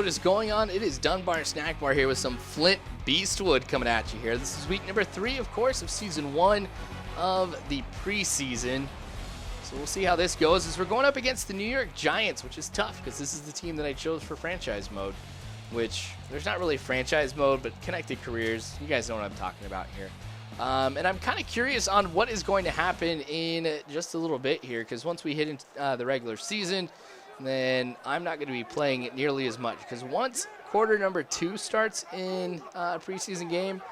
what is going on? It is Dunbar Snack Bar here with some Flint Beastwood coming at you here. This is week number 3, of course, of season 1 of the preseason. So we'll see how this goes as we're going up against the New York Giants, which is tough because this is the team that I chose for franchise mode, which there's not really franchise mode, but connected careers. You guys know what I'm talking about here. And I'm kind of curious on what is going to happen in just a little bit here because once we hit into the regular season, then I'm not going to be playing it nearly as much because once quarter number 2 starts in a preseason game,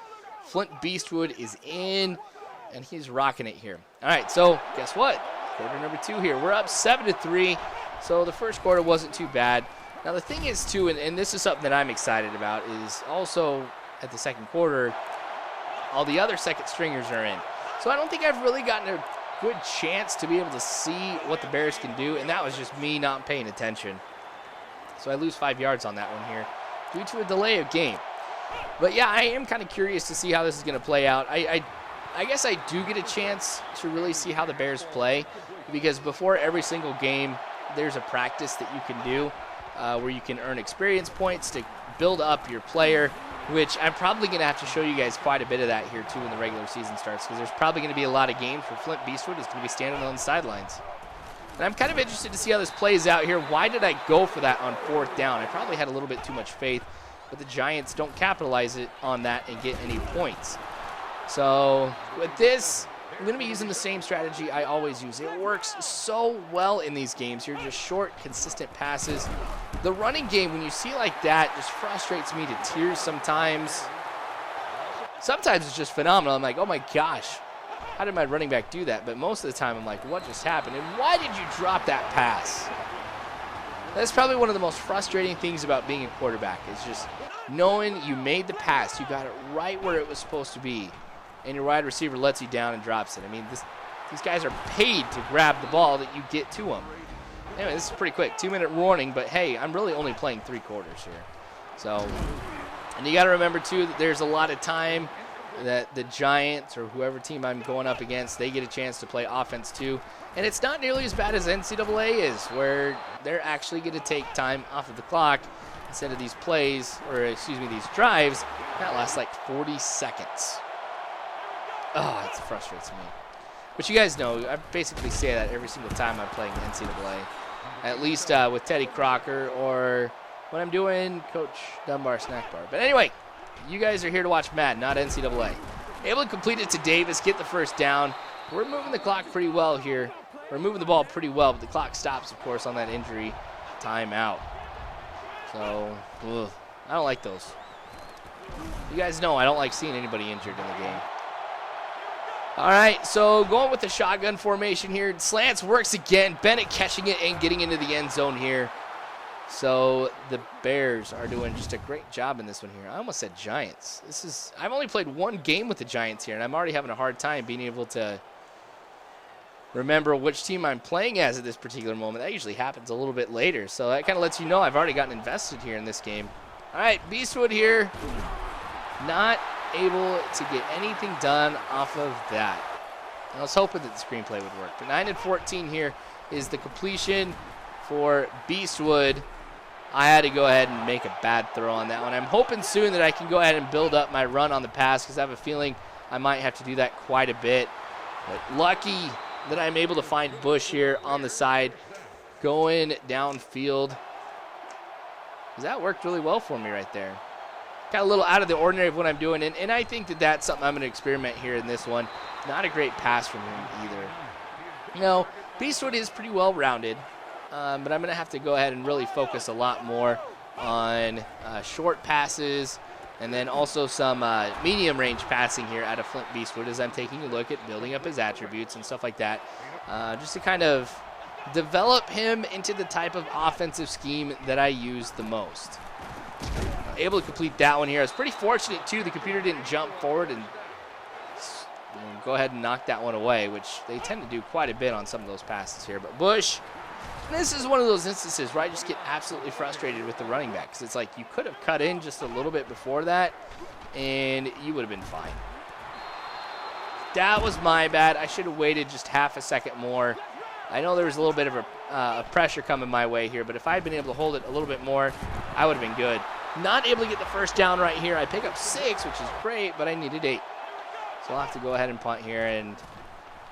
Flint Beastwood is in, and he's rocking it here. All right, so guess what? Quarter number 2 here. We're up 7-3, so the first quarter wasn't too bad. Now the thing is, too, and this is something that I'm excited about, is also at the second quarter, all the other second stringers are in. So I don't think I've really gotten a good chance to be able to see what the Bears can do, and that was just me not paying attention. So I lose 5 yards on that one here due to a delay of game. But yeah, I am kind of curious to see how this is going to play out. I guess I do get a chance to really see how the Bears play because before every single game, there's a practice that you can do where you can earn experience points to build up your player, which I'm probably going to have to show you guys quite a bit of that here, too, when the regular season starts, because there's probably going to be a lot of games where Flint Beastwood is going to be standing on the sidelines. And I'm kind of interested to see how this plays out here. Why did I go for that on 4th down? I probably had a little bit too much faith, but the Giants don't capitalize it on that and get any points. So with this, I'm going to be using the same strategy I always use. It works so well in these games. You're just short, consistent passes. The running game, when you see like that, just frustrates me to tears sometimes. Sometimes it's just phenomenal. I'm like, oh my gosh, how did my running back do that? But most of the time I'm like, what just happened? And why did you drop that pass? That's probably one of the most frustrating things about being a quarterback is just knowing you made the pass. You got it right where it was supposed to be. And your wide receiver lets you down and drops it. I mean, these guys are paid to grab the ball that you get to them. Anyway, this is pretty quick. 2-minute warning, but hey, I'm really only playing 3 quarters here. So, and you got to remember, too, that there's a lot of time that the Giants or whoever team I'm going up against, they get a chance to play offense, too. And it's not nearly as bad as NCAA is, where they're actually going to take time off of the clock instead of these plays, or excuse me, these drives, that last like 40 seconds. Oh, it frustrates me. But you guys know, I basically say that every single time I'm playing NCAA. At least with Teddy Crocker or when I'm doing Coach Dunbar Snack Bar. But anyway, you guys are here to watch Madden, not NCAA. Able to complete it to Davis, get the first down. We're moving the clock pretty well here. We're moving the ball pretty well, but the clock stops, of course, on that injury timeout. So, I don't like those. You guys know I don't like seeing anybody injured in the game. All right, so going with the shotgun formation here. Slants works again. Bennett catching it and getting into the end zone here. So the Bears are doing just a great job in this one here. I almost said Giants. I've only played 1 game with the Giants here, and I'm already having a hard time being able to remember which team I'm playing as at this particular moment. That usually happens a little bit later, so that kind of lets you know I've already gotten invested here in this game. All right, Beastwood here. Not able to get anything done off of that. I was hoping that the screenplay would work. But 9-14 here is the completion for Beastwood. I had to go ahead and make a bad throw on that one. I'm hoping soon that I can go ahead and build up my run on the pass because I have a feeling I might have to do that quite a bit. But lucky that I'm able to find Bush here on the side going downfield. Because that worked really well for me right there. Kind of a little out of the ordinary of what I'm doing, and I think that that's something I'm going to experiment here in this one. Not a great pass from him either. You know, Beastwood is pretty well-rounded, but I'm going to have to go ahead and really focus a lot more on short passes and then also some medium-range passing here out of Flint Beastwood as I'm taking a look at building up his attributes and stuff like that, just to kind of develop him into the type of offensive scheme that I use the most. Able to complete that one here. I was pretty fortunate, too. The computer didn't jump forward and go ahead and knock that one away, which they tend to do quite a bit on some of those passes here. But Bush, this is one of those instances where I just get absolutely frustrated with the running back because it's like you could have cut in just a little bit before that, and you would have been fine. That was my bad. I should have waited just half a second more. I know there was a little bit of a pressure coming my way here, but if I had been able to hold it a little bit more, I would have been good. Not able to get the first down right here. I pick up 6, which is great, but I needed 8. So I'll have to go ahead and punt here, and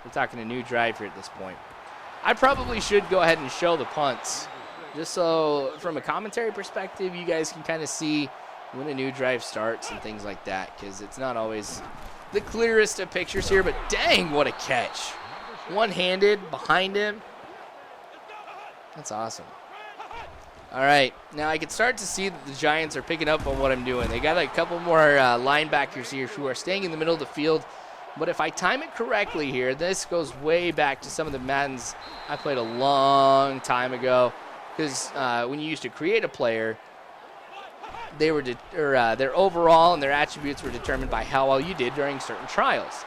we're talking a new drive here at this point. I probably should go ahead and show the punts, just so from a commentary perspective, you guys can kind of see when a new drive starts and things like that, because it's not always the clearest of pictures here, but dang, what a catch. One-handed behind him. That's awesome. All right, now I can start to see that the Giants are picking up on what I'm doing. They got a couple more linebackers here who are staying in the middle of the field. But if I time it correctly here, this goes way back to some of the Maddens I played a long time ago. Because when you used to create a player, they were their overall and their attributes were determined by how well you did during certain trials.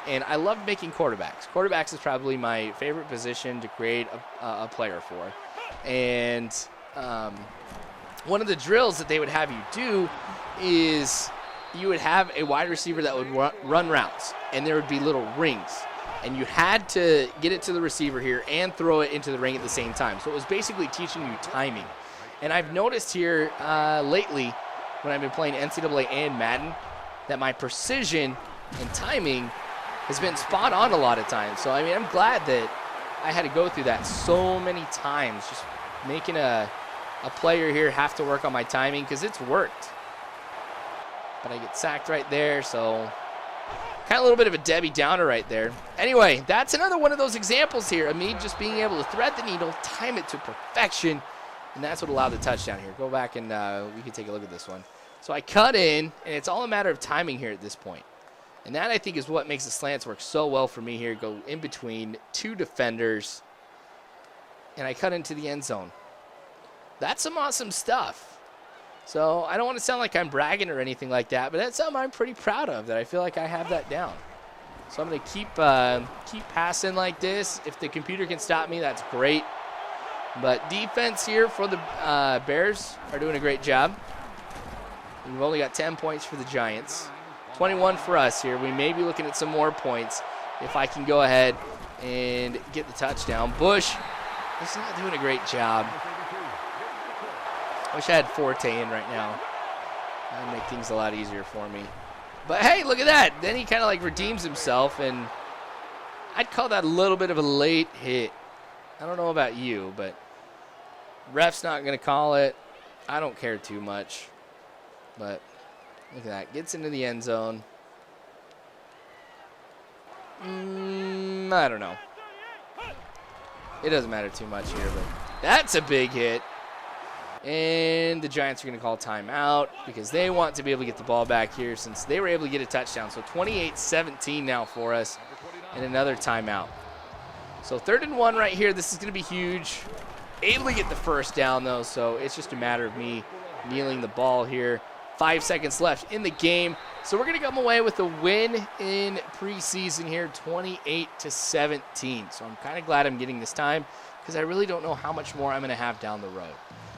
And I love making quarterbacks. Quarterbacks is probably my favorite position to create a player for. And one of the drills that they would have you do is you would have a wide receiver that would run routes, and there would be little rings. And you had to get it to the receiver here and throw it into the ring at the same time. So it was basically teaching you timing. And I've noticed here lately when I've been playing NCAA and Madden that my precision and timing has been spot on a lot of times. So, I mean, I'm glad that I had to go through that so many times, just making a player here have to work on my timing, because it's worked. But I get sacked right there, so kind of a little bit of a Debbie Downer right there. Anyway, that's another one of those examples here of me just being able to thread the needle, time it to perfection, and that's what allowed the touchdown here. Go back and we can take a look at this one. So I cut in, and it's all a matter of timing here at this point. And that, I think, is what makes the slants work so well for me here. Go in between 2 defenders, and I cut into the end zone. That's some awesome stuff. So I don't want to sound like I'm bragging or anything like that, but that's something I'm pretty proud of, that I feel like I have that down. So I'm going to keep passing like this. If the computer can stop me, that's great. But defense here for the Bears are doing a great job. We've only got 10 points for the Giants. 21 for us here. We may be looking at some more points if I can go ahead and get the touchdown. Bush is not doing a great job. I wish I had Forte in right now. That would make things a lot easier for me. But hey, look at that. Then he kind of like redeems himself, and I'd call that a little bit of a late hit. I don't know about you, but ref's not going to call it. I don't care too much. But look at that. Gets into the end zone. I don't know. It doesn't matter too much here, but that's a big hit. And the Giants are going to call timeout because they want to be able to get the ball back here since they were able to get a touchdown. So 28-17 now for us, and another timeout. So 3rd and 1 right here. This is going to be huge. Able to get the first down, though, so it's just a matter of me kneeling the ball here. 5 seconds left in the game. So we're going to come away with a win in preseason here, 28-17. So I'm kind of glad I'm getting this time because I really don't know how much more I'm going to have down the road.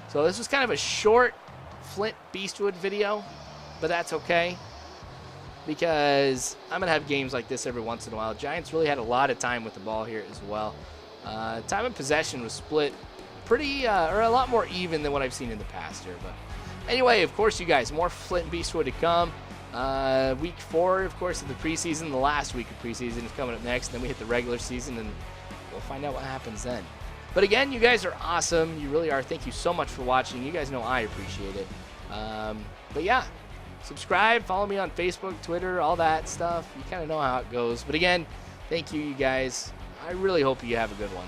So this was kind of a short Flint Beastwood video, but that's okay because I'm going to have games like this every once in a while. Giants really had a lot of time with the ball here as well. Time of possession was split pretty, or a lot more even than what I've seen in the past here. But anyway, of course, you guys, more Flint Beastwood to come. Week 4, of course, of the preseason. The last week of preseason is coming up next. And then we hit the regular season, and we'll find out what happens then. But again, you guys are awesome. You really are. Thank you so much for watching. You guys know I appreciate it. But yeah, subscribe, follow me on Facebook, Twitter, all that stuff. You kind of know how it goes. But again, thank you, you guys. I really hope you have a good one.